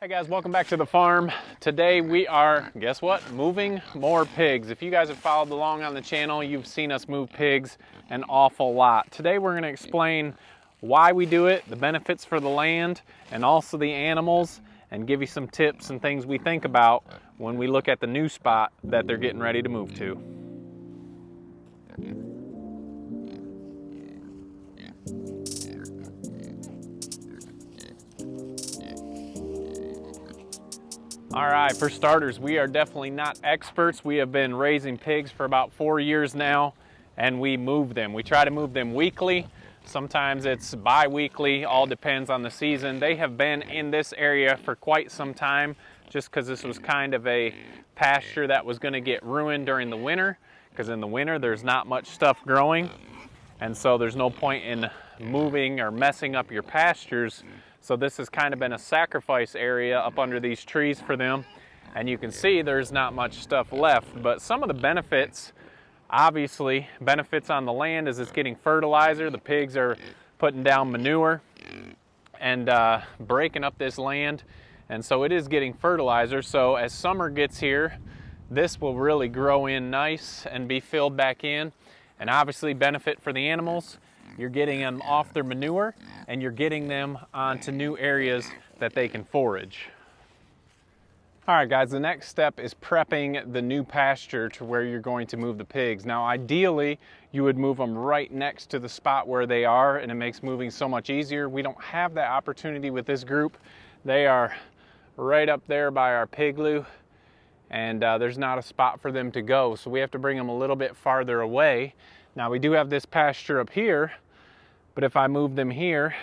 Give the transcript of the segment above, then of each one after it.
Hey guys, welcome back to the farm. Today we are, guess what? Moving more pigs. If you guys have followed along on the channel, you've seen us move pigs an awful lot. Today we're going to explain why we do it, the benefits for the land, and also the animals, and give you some tips and things we think about when we look at the new spot that they're getting ready to move to. All right, for starters, we are definitely not experts. We have been raising pigs for about 4 years now, and we move them. We try to move them weekly. Sometimes it's bi-weekly, all depends on the season. They have been in this area for quite some time, just because this was kind of a pasture that was gonna get ruined during the winter, because in the winter there's not much stuff growing, and so there's no point in moving or messing up your pastures. So this has kind of been a sacrifice area up under these trees for them. And you can see there's not much stuff left, but some of the benefits, obviously, benefits on the land is it's getting fertilizer. The pigs are putting down manure and breaking up this land. And so it is getting fertilizer. So as summer gets here, this will really grow in nice and be filled back in. And obviously benefit for the animals. You're getting them off their manure and you're getting them onto new areas that they can forage. All right guys, the next step is prepping the new pasture to where you're going to move the pigs. Now ideally, you would move them right next to the spot where they are, and it makes moving so much easier. We don't have that opportunity with this group. They are right up there by our pig loo, and there's not a spot for them to go. So we have to bring them a little bit farther away. Now we do have this pasture up here, but if I move them here,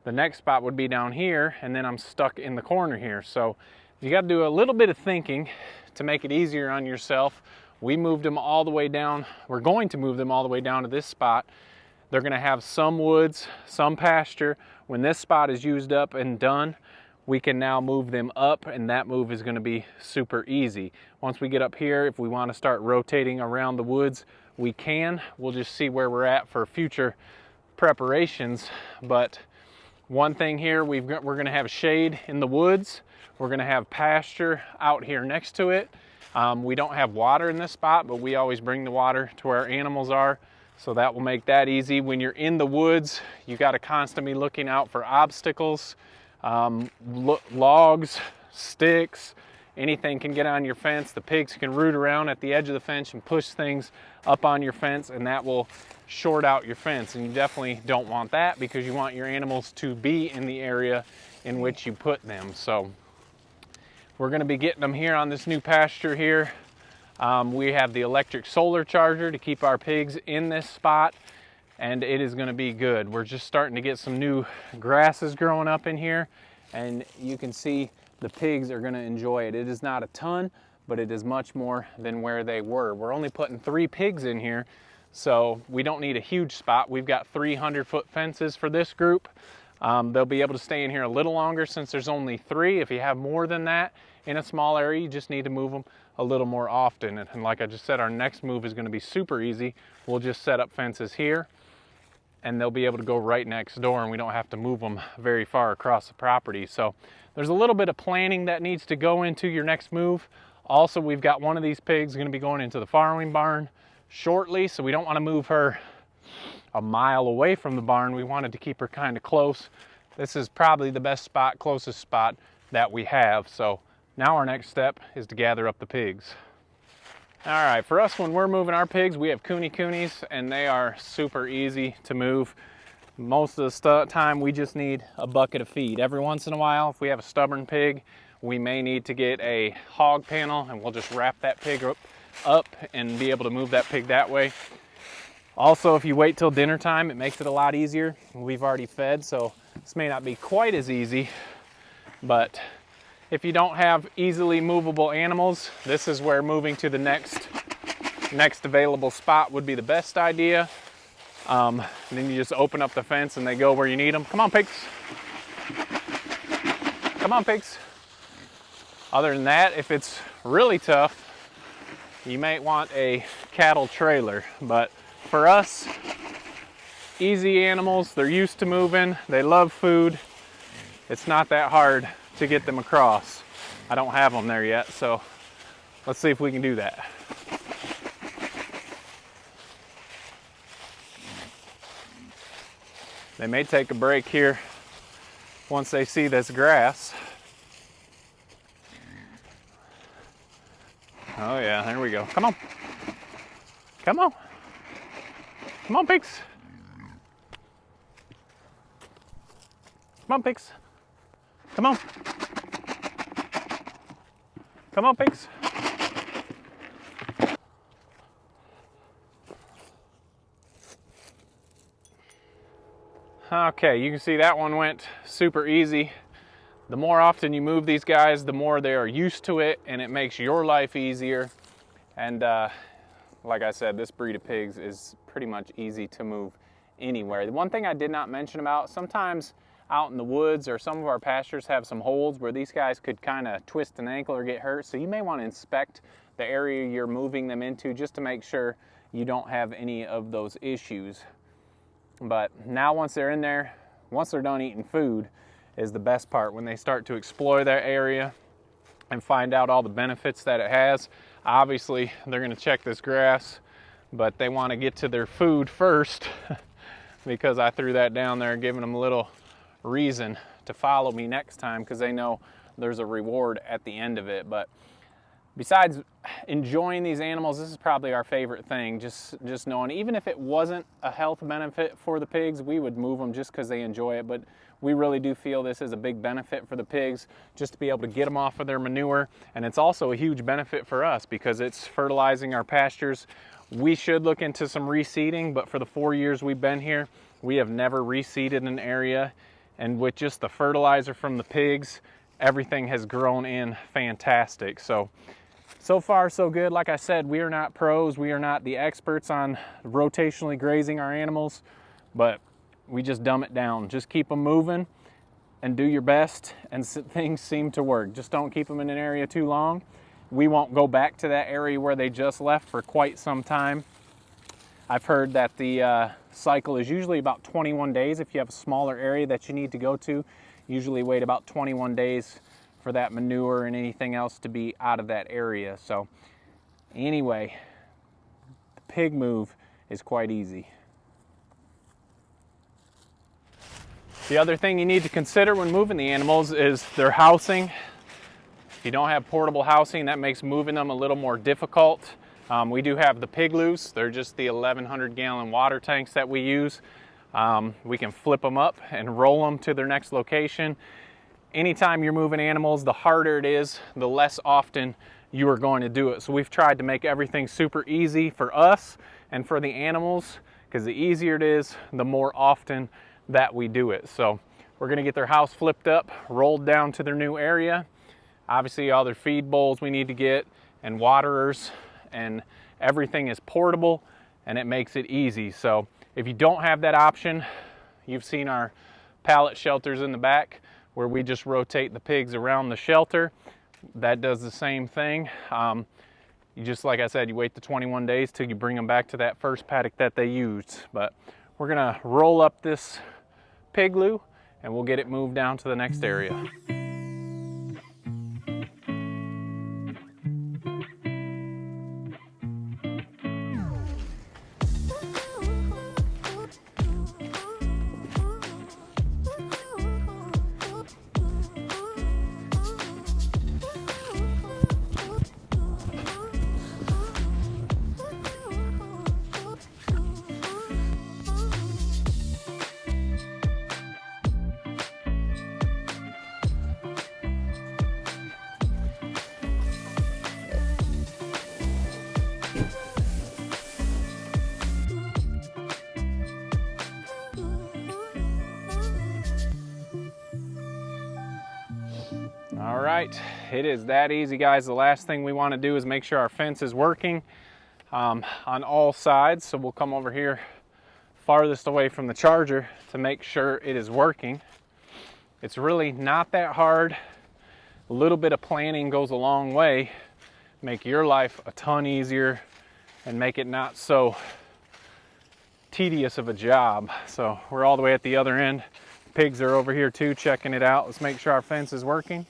the next spot would be down here, and then I'm stuck in the corner here. So you got to do a little bit of thinking to make it easier on yourself. We moved them all the way down. We're going to move them all the way down to this spot. They're going to have some woods, some pasture. When this spot is used up and done, we can now move them up, and that move is going to be super easy. Once we get up here, if we want to start rotating around the woods, we can. We'll just see where we're at for future preparations. But one thing here, we're going to have shade in the woods. We're going to have pasture out here next to it. We don't have water in this spot, but we always bring the water to where our animals are. So that will make that easy. When you're in the woods, you got to constantly be looking out for obstacles, logs, sticks, anything can get on your fence. The pigs can root around at the edge of the fence and push things up on your fence, and that will short out your fence. And you definitely don't want that, because you want your animals to be in the area in which you put them. So we're going to be getting them here on this new pasture here. We have the electric solar charger to keep our pigs in this spot, and it is going to be good. We're just starting to get some new grasses growing up in here, and you can see the pigs are going to enjoy it. It is not a ton, but it is much more than where they were. We're only putting 3 pigs in here, so we don't need a huge spot. We've got 300-foot fences for this group. They'll be able to stay in here a little longer since there's only 3. If you have more than that in a small area, you just need to move them a little more often. And like I just said, our next move is going to be super easy. We'll just set up fences here, and they'll be able to go right next door, and we don't have to move them very far across the property. So there's a little bit of planning that needs to go into your next move. Also, we've got one of these pigs going to be going into the farrowing barn shortly, so we don't want to move her a mile away from the barn. We wanted to keep her kind of close. This is probably the best spot, closest spot that we have. So now our next step is to gather up the pigs. All right, for us, when we're moving our pigs, we have Kunekunes, and they are super easy to move. Most of the time, we just need a bucket of feed. Every once in a while, if we have a stubborn pig, we may need to get a hog panel, and we'll just wrap that pig up and be able to move that pig that way. Also, if you wait till dinner time, it makes it a lot easier. We've already fed, so this may not be quite as easy, but if you don't have easily movable animals, this is where moving to the next available spot would be the best idea. Then you just open up the fence and they go where you need them. Come on, pigs. Come on, pigs. Other than that, if it's really tough, you might want a cattle trailer. But for us, easy animals, they're used to moving, they love food. It's not that hard to get them across. I don't have them there yet, so let's see if we can do that. They may take a break here once they see this grass. Oh yeah, there we go. Come on. Come on. Come on, pigs. Come on, pigs. Come on. Come on, pigs. Okay, you can see that one went super easy. The more often you move these guys, the more they are used to it, and it makes your life easier. And like I said, this breed of pigs is pretty much easy to move anywhere. The one thing I did not mention about, sometimes out in the woods or some of our pastures have some holes where these guys could kind of twist an ankle or get hurt. So you may want to inspect the area you're moving them into just to make sure you don't have any of those issues. But now once they're in there, once they're done eating food is the best part, when they start to explore that area and find out all the benefits that it has. Obviously, they're going to check this grass, but they want to get to their food first because I threw that down there, giving them a little reason to follow me next time because they know there's a reward at the end of it. But besides enjoying these animals, this is probably our favorite thing, just knowing, even if it wasn't a health benefit for the pigs, we would move them just because they enjoy it. But we really do feel this is a big benefit for the pigs, just to be able to get them off of their manure. And it's also a huge benefit for us because it's fertilizing our pastures. We should look into some reseeding, but for the 4 years we've been here, we have never reseeded an area. And with just the fertilizer from the pigs, everything has grown in fantastic. So far so good. Like I said, we are not pros. We are not the experts on rotationally grazing our animals, but we just dumb it down. Just keep them moving and do your best, and things seem to work. Just don't keep them in an area too long. We won't go back to that area where they just left for quite some time. I've heard that the cycle is usually about 21 days. If you have a smaller area that you need to go to, usually wait about 21 days for that manure and anything else to be out of that area. So anyway, the pig move is quite easy. The other thing you need to consider when moving the animals is their housing. If you don't have portable housing, that makes moving them a little more difficult. We do have the pigloos. They're just the 1,100 gallon water tanks that we use. We can flip them up and roll them to their next location. Anytime you're moving animals, the harder it is, the less often you are going to do it. So we've tried to make everything super easy for us and for the animals, because the easier it is, the more often that we do it. So we're going to get their house flipped up, rolled down to their new area. Obviously all their feed bowls we need to get, and waterers, and everything is portable, and it makes it easy. So if you don't have that option, you've seen our pallet shelters in the back where we just rotate the pigs around the shelter. That does the same thing. You just, like I said, you wait the 21 days till you bring them back to that first paddock that they used. But we're gonna roll up this pigloo and we'll get it moved down to the next area. All right, it is that easy, guys. The last thing we want to do is make sure our fence is working on all sides. So we'll come over here farthest away from the charger to make sure it is working. It's really not that hard. A little bit of planning goes a long way. Make your life a ton easier and make it not so tedious of a job. So we're all the way at the other end. Pigs are over here too, checking it out. Let's make sure our fence is working.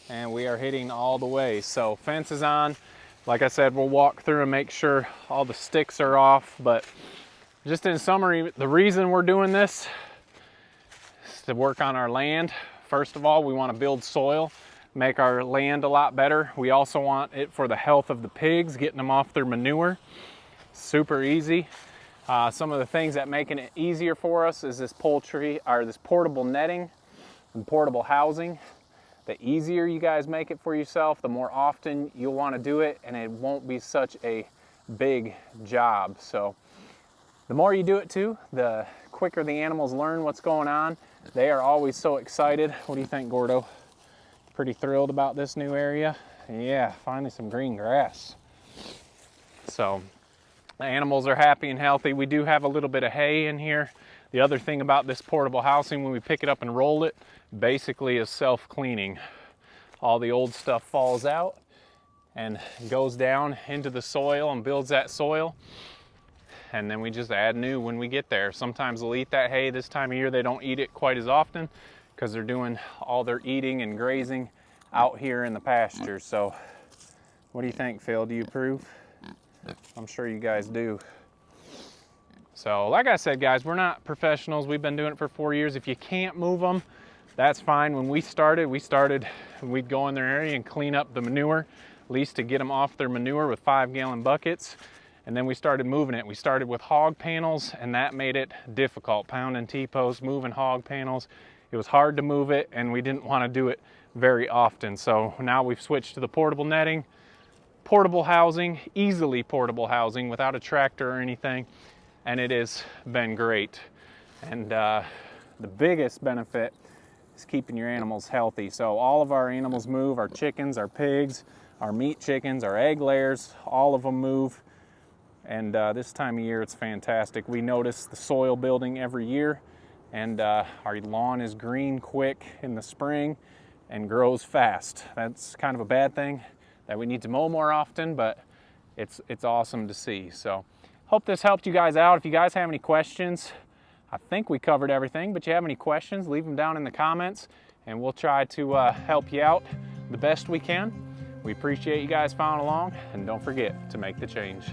and we are hitting all the way. So fence is on. Like I said, we'll walk through and make sure all the sticks are off, but just in summary, the reason we're doing this is to work on our land. First of all, we want to build soil, make our land a lot better. We also want it for the health of the pigs, getting them off their manure. Super easy. Some of the things that making it easier for us is this poultry, or this portable netting and portable housing. The easier you guys make it for yourself, the more often you'll want to do it, and it won't be such a big job. So the more you do it too, the quicker the animals learn what's going on. They are always so excited. What do you think, Gordo? Pretty thrilled about this new area? Yeah, finally some green grass. So the animals are happy and healthy. We do have a little bit of hay in here. The other thing about this portable housing, when we pick it up and roll it, basically is self-cleaning. All the old stuff falls out and goes down into the soil and builds that soil. And then we just add new when we get there. Sometimes they'll eat that hay. This time of year they don't eat it quite as often because they're doing all their eating and grazing out here in the pasture. So what do you think, Phil? Do you approve? I'm sure you guys do. So like I said, guys, we're not professionals. We've been doing it for 4 years. If you can't move them, that's fine. When we'd go in their area and clean up the manure, at least to get them off their manure with 5-gallon buckets. And then we started moving it. We started with hog panels, and that made it difficult. Pounding T-posts, moving hog panels. It was hard to move it, and we didn't want to do it very often. So now we've switched to the portable netting, portable housing, easily portable housing without a tractor or anything. And it has been great. And the biggest benefit is keeping your animals healthy. So all of our animals move, our chickens, our pigs, our meat chickens, our egg layers, all of them move. And this time of year, it's fantastic. We notice the soil building every year, and our lawn is green quick in the spring and grows fast. That's kind of a bad thing that we need to mow more often, but it's awesome to see. So hope this helped you guys out. If you guys have any questions, I think we covered everything, but if you have any questions, leave them down in the comments, and we'll try to help you out the best we can. We appreciate you guys following along, and don't forget to make the change.